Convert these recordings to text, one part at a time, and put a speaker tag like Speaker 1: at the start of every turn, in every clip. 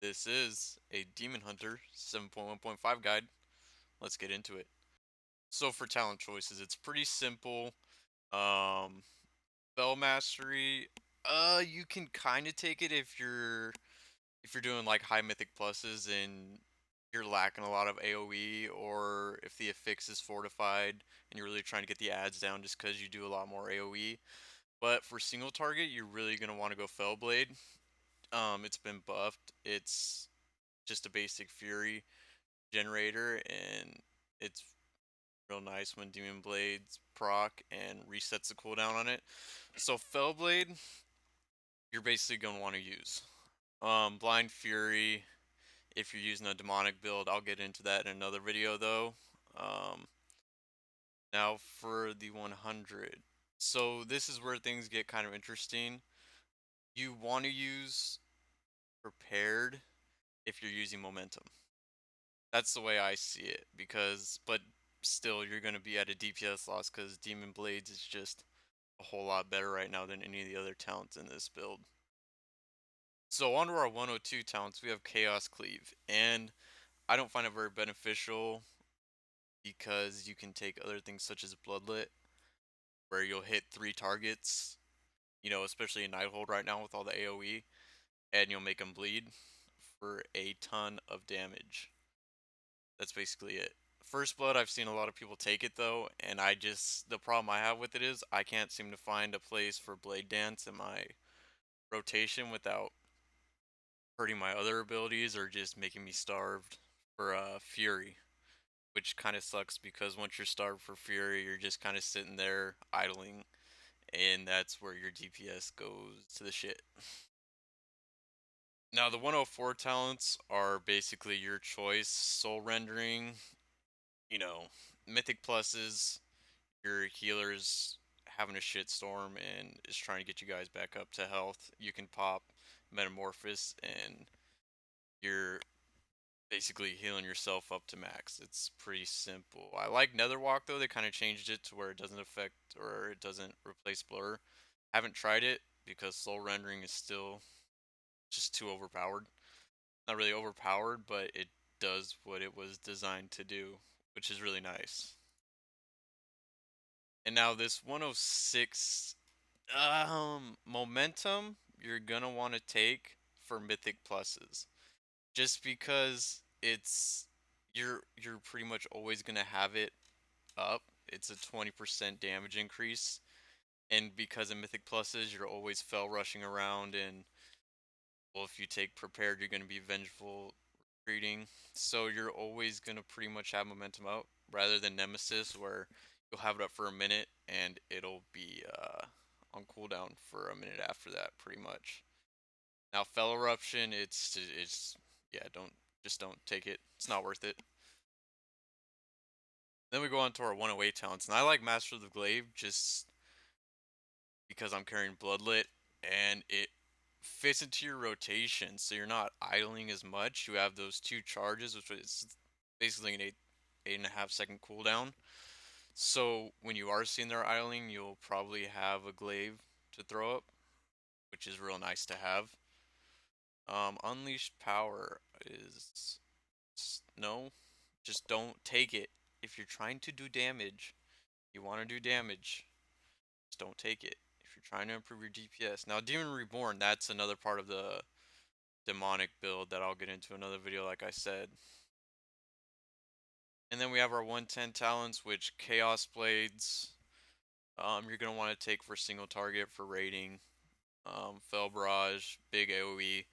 Speaker 1: This is a Demon Hunter 7.1.5 guide. Let's get into it. So for talent choices, it's pretty simple. Um, Spell mastery, you can kind of take it if you're doing like high mythic pluses and you're lacking a lot of AoE, or if the affix is fortified and you're really trying to get the ads down just because you do a lot more AoE. But for single target, you're really gonna want to go Fellblade. It's been buffed. It's just a basic Fury generator, and it's real nice when Demon Blades proc and resets the cooldown on it. So Fellblade, you're basically gonna want to use. Blind Fury, if you're using a demonic build, I'll get into that in another video though. Um, Now for the 100. So this is where things get kind of interesting. You want to use prepared if you're using momentum. That's the way I see it, but still, you're going to be at a DPS loss because Demon Blades is just a whole lot better right now than any of the other talents in this build. So onto our 102 talents, we have Chaos Cleave, and I don't find it very beneficial because you can take other things such as Bloodlet, where you'll hit 3 targets, especially in Nighthold right now with all the AoE, and you'll make them bleed for a ton of damage. That's basically it. First Blood, I've seen a lot of people take it though, and the problem I have with it is I can't seem to find a place for Blade Dance in my rotation without hurting my other abilities or just making me starved for Fury, which kind of sucks because once you're starved for Fury, you're just kind of sitting there idling, and that's where your DPS goes to the shit. Now, the 104 talents are basically your choice. Soul Rendering, you know, Mythic Pluses, your healer's having a shitstorm and is trying to get you guys back up to health. You can pop Metamorphosis and you're basically healing yourself up to max. It's pretty simple. I like Netherwalk though. They kind of changed it to where it doesn't affect or it doesn't replace Blur. Haven't tried it because Soul Rendering is still just too overpowered. Not really overpowered, but it does what it was designed to do, which is really nice. And now this 106 momentum you're gonna want to take for mythic pluses. Just because you're pretty much always gonna have it up. It's a 20% damage increase. And because of mythic pluses, you're always fell rushing around, and well, if you take prepared, you're gonna be vengeful retreating. So you're always gonna pretty much have momentum up rather than Nemesis where you'll have it up for a minute and it'll be on cooldown for a minute after that, pretty much. Now Fell Eruption, it's yeah, don't take it. It's not worth it. Then we go on to our 108 talents, and I like Master of the Glaive just because I'm carrying Bloodlet and it fits into your rotation, so you're not idling as much. You have those 2 charges, which is basically an 8.5 second cooldown. So when you are sitting there idling, you'll probably have a glaive to throw up, which is real nice to have. Unleashed power is no, just don't take it. If you're trying to do damage, you want to do damage, just don't take it. If you're trying to improve your DPS. Now, Demon Reborn, that's another part of the demonic build that I'll get into another video, like I said. And then we have our 110 talents, which Chaos Blades, you're going to want to take for single target for raiding. Fell Barrage, big AoE.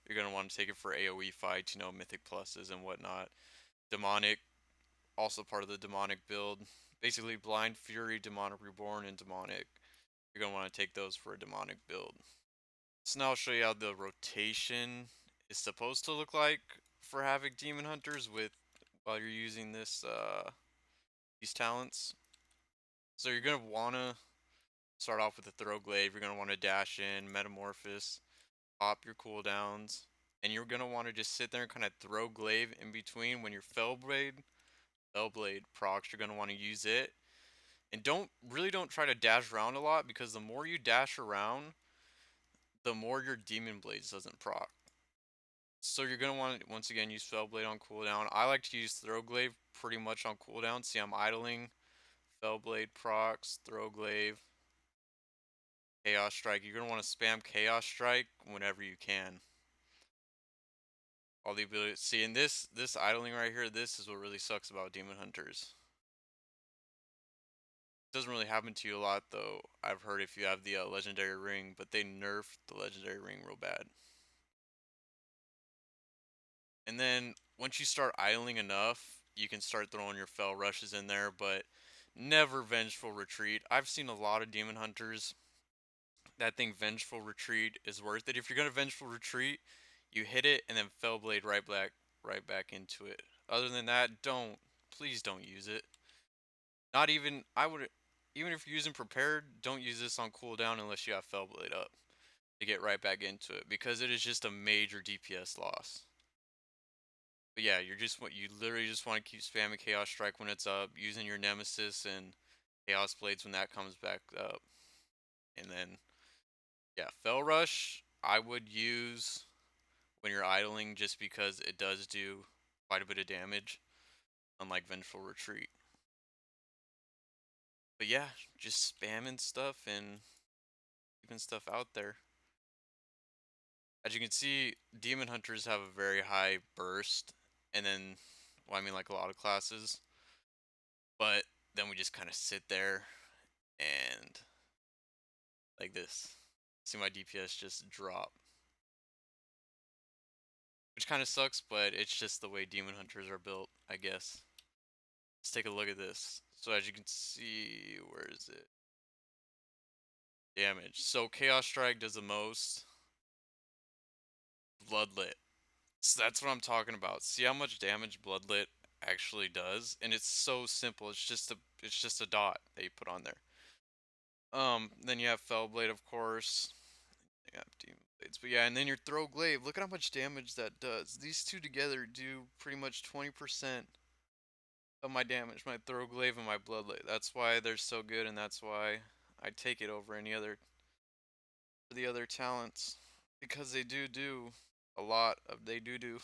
Speaker 1: You're going to want to take it for AoE fights, mythic pluses and whatnot. Demonic, also part of the demonic build. Basically, Blind Fury, Demonic Reborn, and Demonic. You're going to want to take those for a demonic build. So now I'll show you how the rotation is supposed to look like for Havoc Demon Hunters while you're using these talents. So you're gonna wanna start off with the Throw Glaive. You're gonna want to dash in, Metamorphosis, pop your cooldowns, and you're gonna want to just sit there and kind of throw Glaive in between when your Fellblade procs. You're gonna want to use it, and don't try to dash around a lot because the more you dash around, the more your Demon Blades doesn't proc. So you're gonna want to once again use Fellblade on cooldown. I like to use Throwglaive pretty much on cooldown. See, I'm idling Fellblade procs, Throwglaive, Chaos Strike. You're gonna want to spam Chaos Strike whenever you can. All the ability. See, in this idling right here, this is what really sucks about Demon Hunters. It doesn't really happen to you a lot though. I've heard if you have the Legendary Ring, but they nerfed the Legendary Ring real bad. And then once you start idling enough, you can start throwing your Fell Rushes in there, but never Vengeful Retreat. I've seen a lot of Demon Hunters that think Vengeful Retreat is worth it. If you're gonna Vengeful Retreat, you hit it and then Fellblade right back into it. Other than that, please don't use it. Not even I would even if you're using prepared, don't use this on cooldown unless you have Fellblade up to get right back into it because it is just a major DPS loss. But yeah, you literally just want to keep spamming Chaos Strike when it's up, using your Nemesis and Chaos Blades when that comes back up. And then yeah, Fell Rush I would use when you're idling just because it does do quite a bit of damage, unlike Vengeful Retreat. But yeah, just spamming stuff and keeping stuff out there. As you can see, Demon Hunters have a very high burst, and then, well, I mean, like a lot of classes, but then we just kind of sit there and like this. See my DPS just drop, which kind of sucks, but it's just the way Demon Hunters are built, I guess. Let's take a look at this. So as you can see, where is it? Damage. So Chaos Strike does the most. Bloodlit. So that's what I'm talking about. See how much damage Bloodlit actually does, and it's so simple. It's just a dot that you put on there. Then you have Fellblade, of course. You have Demon Blades, but yeah, and then your Throwglaive. Look at how much damage that does. These two together do pretty much 20% of my damage. My Throwglaive and my Bloodlit. That's why they're so good, and that's why I take it over any other the other talents because they do a lot of they do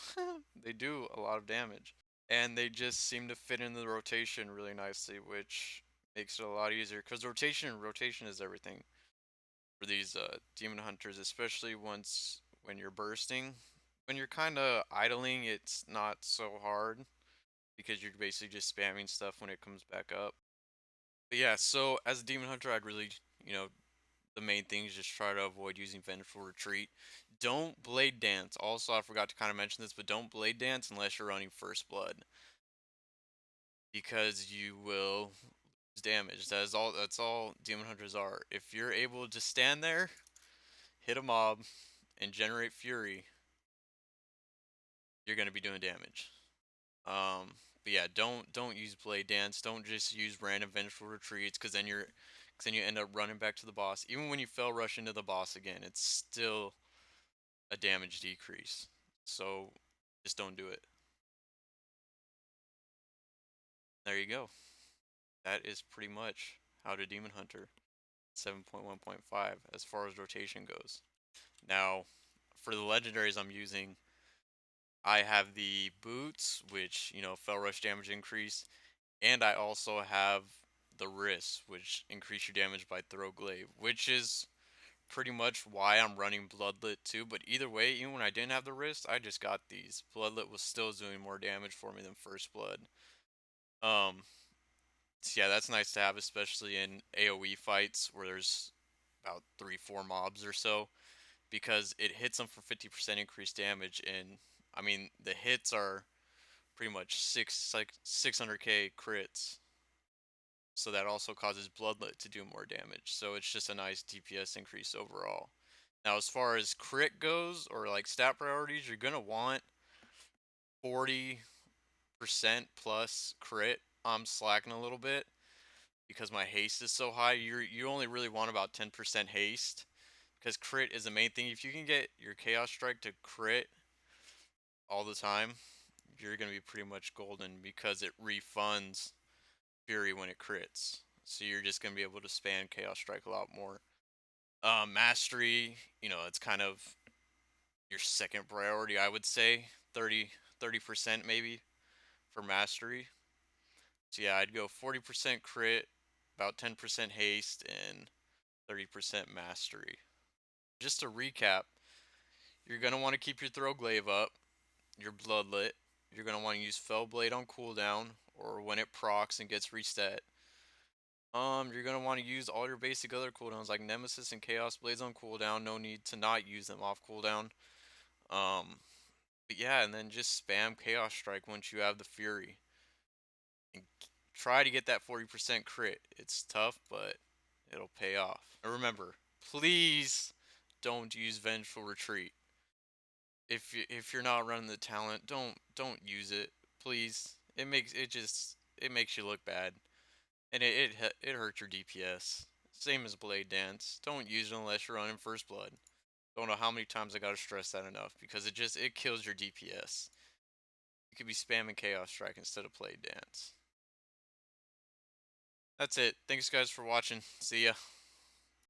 Speaker 1: a lot of damage. And they just seem to fit into the rotation really nicely, which makes it a lot easier. Because rotation is everything for these demon hunters, especially when you're bursting. When you're kind of idling, it's not so hard because you're basically just spamming stuff when it comes back up. But yeah, so as a demon hunter, I'd really, the main thing is just try to avoid using vengeful retreat. Don't blade dance. Also, I forgot to kind of mention this, but don't blade dance unless you're running first blood because you will lose damage. That's all demon hunters are. If you're able to stand there, hit a mob, and generate fury, you're gonna be doing damage. But yeah, don't use blade dance. Don't just use random vengeful retreats because then you end up running back to the boss. Even when you fell rush into the boss again, it's still a damage decrease. So just don't do it. There you go. That is pretty much how to demon hunter 7.1.5 as far as rotation goes. Now, for the legendaries I'm using, I have the boots, which, fell rush damage increase, and I also have the wrists, which increase your damage by throw glaive, which is pretty much why I'm running bloodlet too. But either way, even when I didn't have the wrist, I just got these. Bloodlet was still doing more damage for me than first blood. Um, so yeah, that's nice to have, especially in AoE fights where there's about 3-4 mobs or so, because it hits them for 50% increased damage, and I mean the hits are pretty much 600k crits, so that also causes Bloodlet to do more damage. So it's just a nice DPS increase overall. Now, as far as crit goes, or like stat priorities, you're gonna want 40% plus crit. I'm slacking a little bit because my haste is so high. You only really want about 10% haste because crit is the main thing. If you can get your Chaos Strike to crit all the time, you're gonna be pretty much golden because it refunds Fury when it crits. So you're just gonna be able to spam Chaos Strike a lot more. Mastery, it's kind of your second priority, I would say 30% maybe for mastery. So yeah, I'd go 40% crit, about 10% haste, and 30% mastery. Just to recap, you're going to want to keep your throw glaive up, your bloodlet. You're going to want to use fell blade on cooldown or when it procs and gets reset. You're going to want to use all your basic other cooldowns like Nemesis and Chaos Blades on cooldown. No need to not use them off cooldown. But yeah, and then just spam Chaos Strike once you have the Fury. And try to get that 40% crit. It's tough, but it'll pay off. And remember, please don't use Vengeful Retreat. If you're not running the talent, don't use it, please. It makes you look bad, and it hurts your DPS. Same as Blade Dance. Don't use it unless you're running First Blood. Don't know how many times I gotta stress that enough because it kills your DPS. You could be spamming Chaos Strike instead of Blade Dance. That's it. Thanks guys for watching. See ya.